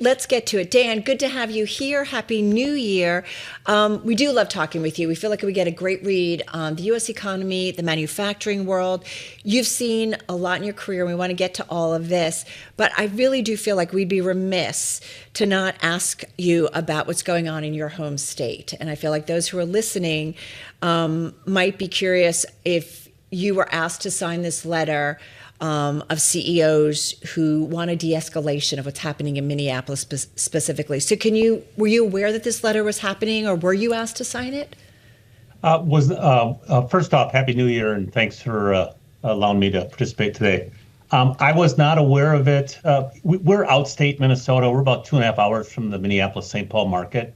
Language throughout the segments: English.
Let's get to it. Dan, good to have you here. Happy New Year. We do love talking with you. We feel like we get a great read on the U.S. economy, the manufacturing world. You've seen a lot in your career. We want to get to all of this. But I really do feel like we'd be remiss to not ask you about what's going on in your home state. And I feel like those who are listening might be curious if you were asked to sign this letter of CEOs who want a de-escalation of what's happening in Minneapolis specifically. So were you aware that this letter was happening, or were you asked to sign it? First off, Happy New Year, and thanks for allowing me to participate today. I was not aware of it. We're outstate Minnesota. We're about 2.5 hours from the Minneapolis-St. Paul market,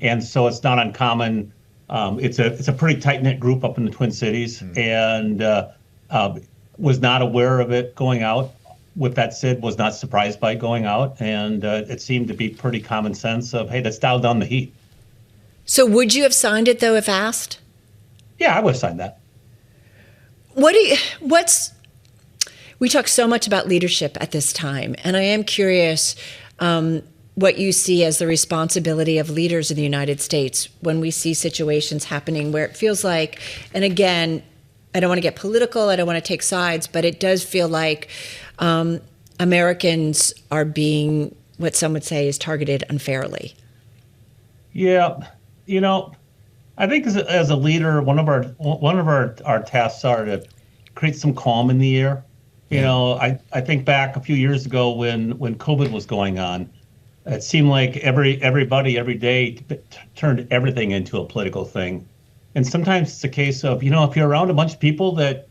and so it's not uncommon. It's a pretty tight-knit group up in the Twin Cities, and was not aware of it going out. With that said, was not surprised by it going out, and it seemed to be pretty common sense of, hey, let's dial down the heat. So would you have signed it, though, if asked? Yeah, I would have signed that. We talk so much about leadership at this time, and I am curious what you see as the responsibility of leaders in the United States when we see situations happening where it feels like, and again, I don't want to get political, I don't want to take sides, but it does feel like Americans are being, what some would say, is targeted unfairly. Yeah, I think as a leader, one of our tasks are to create some calm in the air. I think back a few years ago when COVID was going on, it seemed like everybody every day turned everything into a political thing. And sometimes it's a case of, if you're around a bunch of people that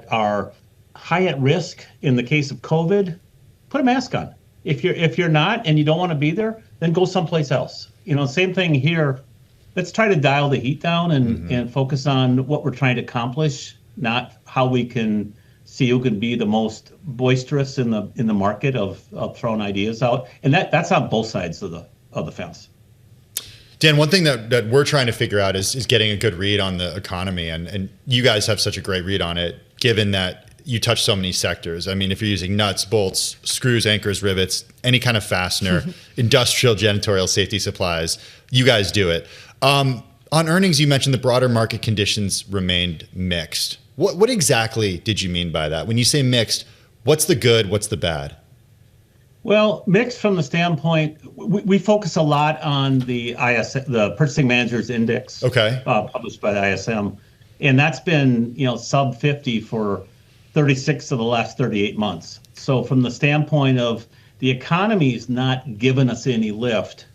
are high at risk in the case of COVID, put a mask on. If you're not and you don't want to be there, then go someplace else. Same thing here. Let's try to dial the heat down and focus on what we're trying to accomplish, not how we can see who can be the most boisterous in the market of throwing ideas out. And that's on both sides of the fence. Dan, one thing that we're trying to figure out is getting a good read on the economy. And you guys have such a great read on it, given that you touch so many sectors. I mean, if you're using nuts, bolts, screws, anchors, rivets, any kind of fastener, industrial janitorial safety supplies, you guys do it. On earnings, you mentioned the broader market conditions remained mixed. What exactly did you mean by that? When you say mixed, what's the good, what's the bad? Well, mixed from the standpoint, we focus a lot on the Purchasing Managers Index, published by the ISM, and that's been sub 50 for 36 of the last 38 months. So from the standpoint of the economy's not giving us any lift,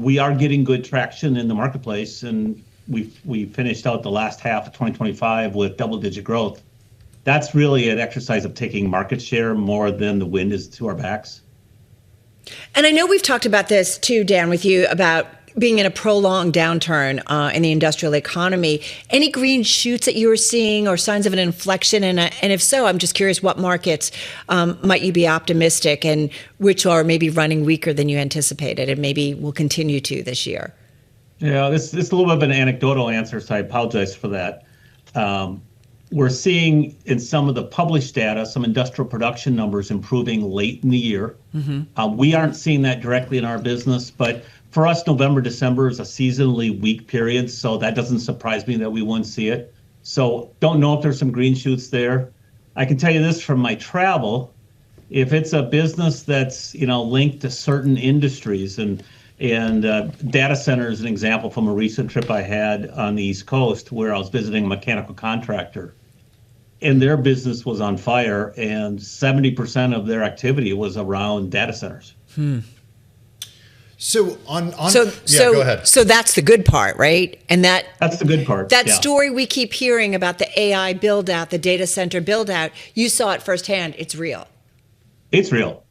we are getting good traction in the marketplace, and we finished out the last half of 2025 with double-digit growth. That's really an exercise of taking market share more than the wind is to our backs. And I know we've talked about this too, Dan, with you about being in a prolonged downturn in the industrial economy. Any green shoots that you were seeing or signs of an inflection? And if so, I'm just curious, what markets might you be optimistic and which are maybe running weaker than you anticipated and maybe will continue to this year? Yeah, this is a little bit of an anecdotal answer, so I apologize for that. We're seeing in some of the published data, some industrial production numbers improving late in the year. We aren't seeing that directly in our business, but for us, November, December is a seasonally weak period, so that doesn't surprise me that we wouldn't see it. So don't know if there's some green shoots there. I can tell you this from my travel, if it's a business that's linked to certain industries, and data center is an example from a recent trip I had on the East Coast where I was visiting a mechanical contractor, and their business was on fire, and 70% of their activity was around data centers. So go ahead. So that's the good part, right? And that's the good part. That story we keep hearing about the AI build out, the data center build out, you saw it firsthand. It's real. It's real.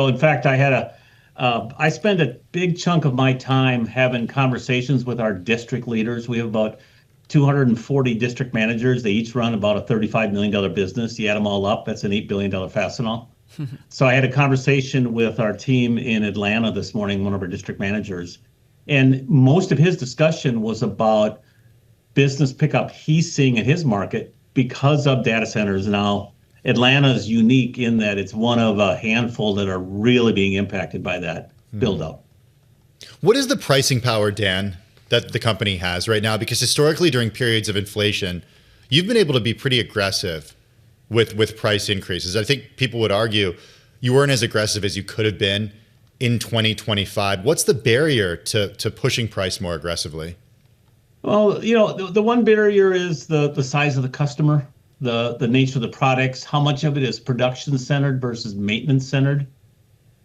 In fact, I spend a big chunk of my time having conversations with our district leaders. We have about 240 district managers. They each run about a $35 million business. You add them all up, that's an $8 billion Fastenal. So I had a conversation with our team in Atlanta this morning, one of our district managers, and most of his discussion was about business pickup he's seeing in his market because of data centers now Atlanta is unique in that it's one of a handful that are really being impacted by that build-out. What is the pricing power, Dan, that the company has right now? Because historically, during periods of inflation, you've been able to be pretty aggressive with price increases. I think people would argue you weren't as aggressive as you could have been in 2025. What's the barrier to pushing price more aggressively? Well, the one barrier is the size of the customer, the nature of the products, how much of it is production centered versus maintenance centered.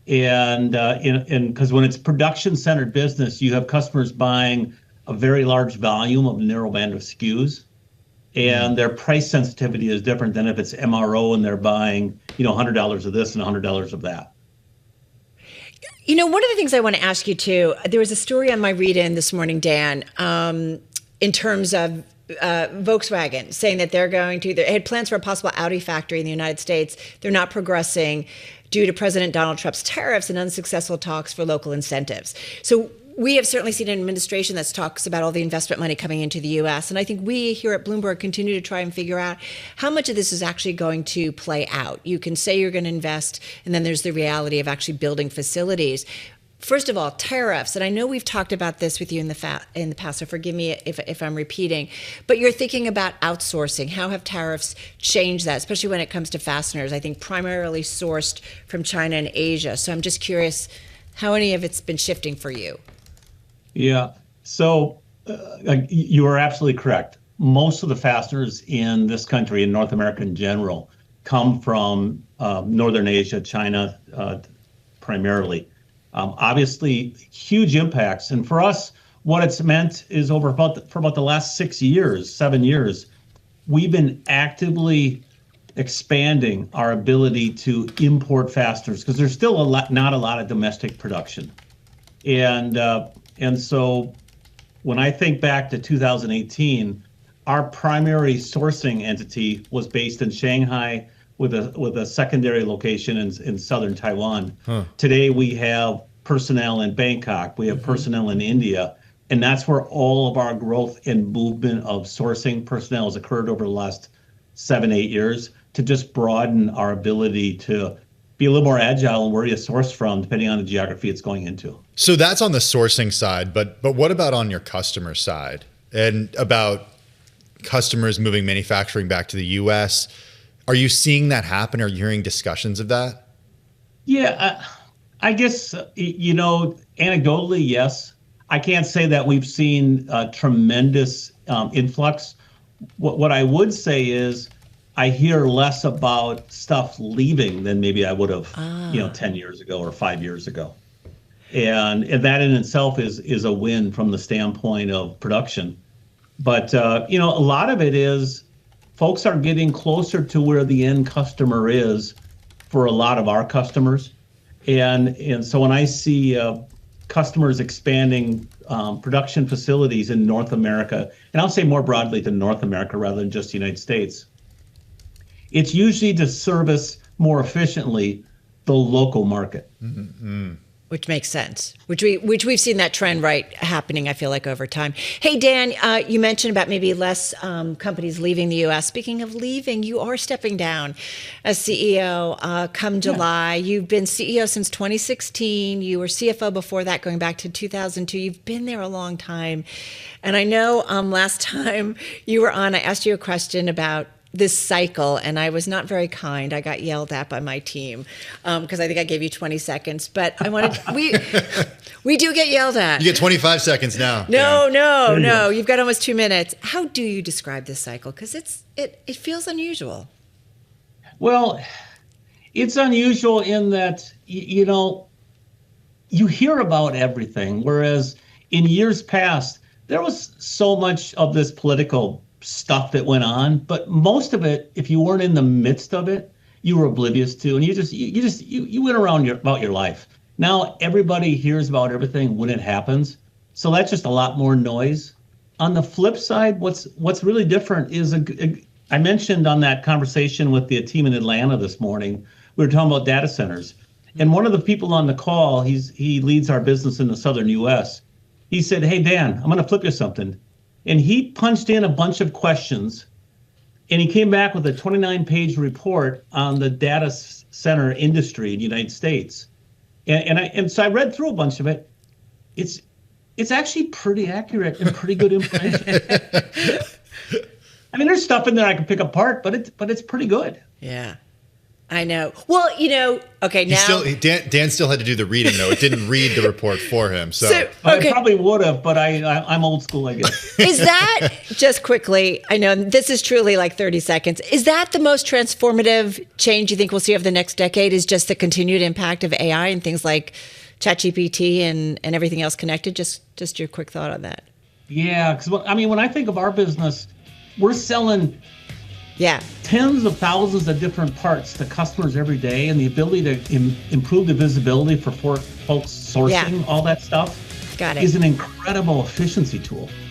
And because when it's production centered business, you have customers buying a very large volume of narrow band of SKUs, and their price sensitivity is different than if it's MRO and they're buying, $100 of this and $100 of that. One of the things I want to ask you too, there was a story on my read-in this morning, Dan, in terms of Volkswagen saying that they had plans for a possible Audi factory in the United States. They're not progressing due to President Donald Trump's tariffs and unsuccessful talks for local incentives. So we have certainly seen an administration that talks about all the investment money coming into the U.S. And I think we here at Bloomberg continue to try and figure out how much of this is actually going to play out. You can say you're going to invest, and then there's the reality of actually building facilities. First of all, tariffs, and I know we've talked about this with you in the past, so forgive me if I'm repeating, but you're thinking about outsourcing. How have tariffs changed that, especially when it comes to fasteners, I think primarily sourced from China and Asia. So I'm just curious how any of it's been shifting for you. Yeah, so you are absolutely correct. Most of the fasteners in this country, in North America in general, come from Northern Asia, China primarily. Obviously, huge impacts. And for us, what it's meant is for about the last 7 years, we've been actively expanding our ability to import fasteners because there's still not a lot of domestic production. And so when I think back to 2018, our primary sourcing entity was based in Shanghai with a secondary location in southern Taiwan. Today we have personnel in Bangkok, we have personnel in India, and that's where all of our growth and movement of sourcing personnel has occurred over the last 7-8 years to just broaden our ability to be a little more agile in where you source from, depending on the geography it's going into. So that's on the sourcing side, but what about on your customer side and about customers moving manufacturing back to the U.S.? Are you seeing that happen? Are you hearing discussions of that? Yeah, I guess, anecdotally, yes. I can't say that we've seen a tremendous influx. What I would say is I hear less about stuff leaving than maybe I would have, 10 years ago or 5 years ago. And that in itself is a win from the standpoint of production. But, a lot of it is folks are getting closer to where the end customer is for a lot of our customers. And so when I see customers expanding production facilities in North America, and I'll say more broadly to North America rather than just the United States, it's usually to service more efficiently the local market. Mm-hmm. Which makes sense, which we've seen that trend happening, I feel like, over time. Hey, Dan, you mentioned about maybe less companies leaving the U.S. Speaking of leaving, you are stepping down as CEO come July. Yeah. You've been CEO since 2016. You were CFO before that, going back to 2002. You've been there a long time. And I know last time you were on, I asked you a question about this cycle, and I was not very kind. I got yelled at by my team because I think I gave you 20 seconds. But I wanted we do get yelled at. You get 25 seconds now. No. You've got almost 2 minutes. How do you describe this cycle? Because it feels unusual. Well, it's unusual in that you hear about everything, whereas in years past there was so much of this political stuff that went on, but most of it, if you weren't in the midst of it, you were oblivious to, and you went around about your life. Now everybody hears about everything when it happens, so that's just a lot more noise. On the flip side, what's really different is I mentioned on that conversation with the team in Atlanta this morning, we were talking about data centers, and one of the people on the call, he leads our business in the southern U.S. He said, "Hey Dan, I'm going to flip you something." And he punched in a bunch of questions And he came back with a 29-page report on the data center industry in the United States. And so I read through a bunch of it. It's actually pretty accurate and pretty good information. I mean, there's stuff in there I can pick apart, but it's pretty good. Yeah, I know. Well, okay, now Dan still had to do the reading though. It didn't read the report for him. So okay. I probably would have, but I'm old school, I guess. Is that, just quickly, I know this is truly like 30 seconds, is that the most transformative change you think we'll see over the next decade, is just the continued impact of AI and things like ChatGPT and everything else connected? Just your quick thought on that. Yeah, because when I think of our business, we're selling tens of thousands of different parts to customers every day, and the ability to improve the visibility for folks sourcing all that stuff Got it. is an incredible efficiency tool.